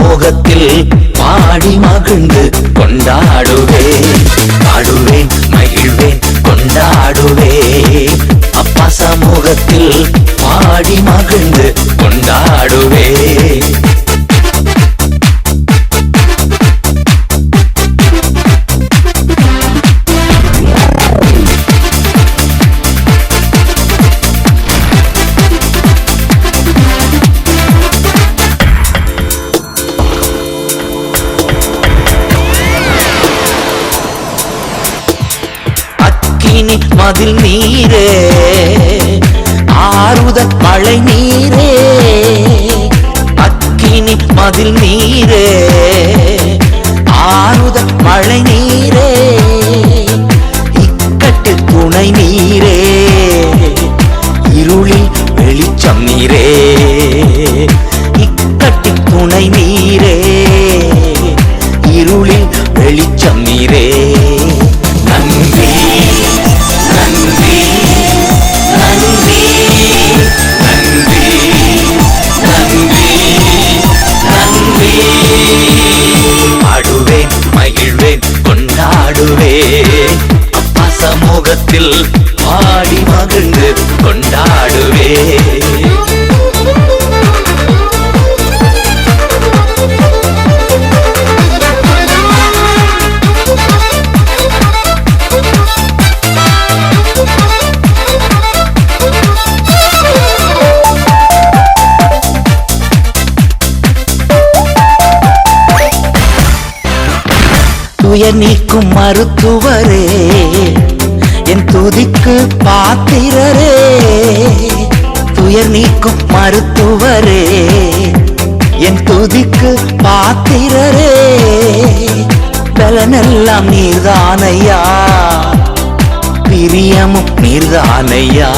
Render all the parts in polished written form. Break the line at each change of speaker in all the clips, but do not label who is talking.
சமூகத்தில் பாடி மகிழ்ந்து கொண்டாடுவேன், பாடுவேன் மகிழ்வேன் கொண்டாடுவேன். அப்பா சமூகத்தில் பாடி மகிழ்ந்து கொண்டாடுவேன். மதில் நீரே, ஆறுதல் மழை நீரே, அக்கினி மதில் நீரே, ஆறுதல் மழை நீரே, இக்கட்டில் துணை நீரே, இருளில் வெளிச்சம் நீரே, இக்கட்டில் துணை நீரே, இருளில் வெளிச்சம் நீரே. நன்றி நன்றி நன்றி நன்றி நன்றி நன்றி. பாடுவேன் மகிழ்வேன் கொண்டாடுவேன், அப்பா சமூகத்தில் பாடி மகிழ்ந்து கொண்டாடுவேன். துயர் நீக்கும் மருத்துவரே, என் துதிக்கு பாத்திரரே, துயர் நீக்கும் மருத்துவரே, என் துதிக்கு பாத்திரரே, பலனெல்லாம் நீர்தானையா, பிரியமும் நீர்தானையா,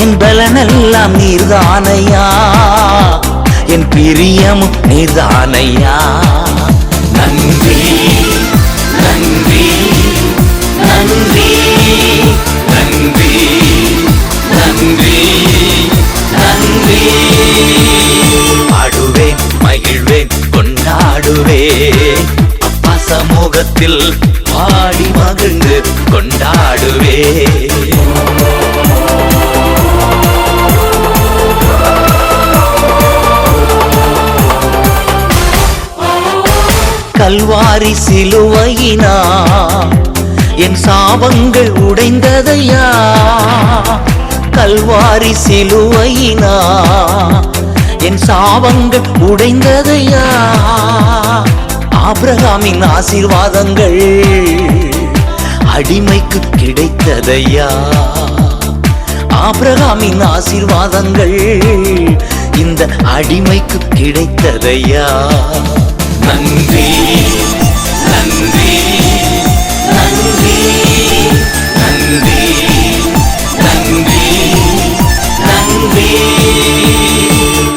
என் பலனெல்லாம் நீர்தானையா, என் பிரியமும் நீர்தானையா. நன்றி நன்றி நன்றி நன்றி நன்றி நன்றி. பாடுவேன் மகிழ்வேன் கொண்டாடுவேன், அப்பா சமூகத்தில் பாடி மகிழ்ந்து கொண்டாடுவேன். கல்வாரி சிலுவையினா என் சாபங்கள் உடைந்ததையா, கல்வாரி சிலுவையினா என் சாபங்கள் உடைந்ததையா. ஆபிரகாமின் ஆசீர்வாதங்கள் அடிமைக்கு கிடைத்ததையா, ஆபிரகாமின் ஆசீர்வாதங்கள் இந்த அடிமைக்கு கிடைத்ததையா. நன்றி நன்றி நன்றி நன்றி நன்றி நன்றி.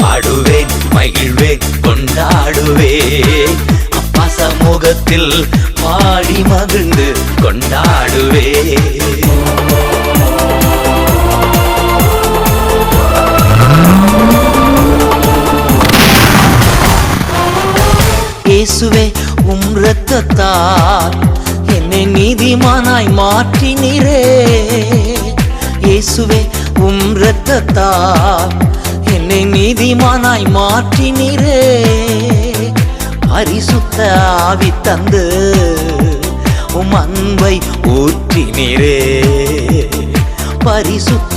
பாடுவேன் மகிழ்வேன் கொண்டாடுவேன், அப்பா சமூகத்தில் பாடி மகிழ்ந்து கொண்டாடுவேன். இயேசுவே உம் இரத்தத்தால் என்னை நீதிமானாய் மாற்றினீரே, இயேசுவே உம் இரத்தத்தால் என்னை நீதிமானாய் மாற்றினீரே. பரிசுத்த ஆவி தந்து உம் அன்பை ஊற்றினீரே, பரிசுத்த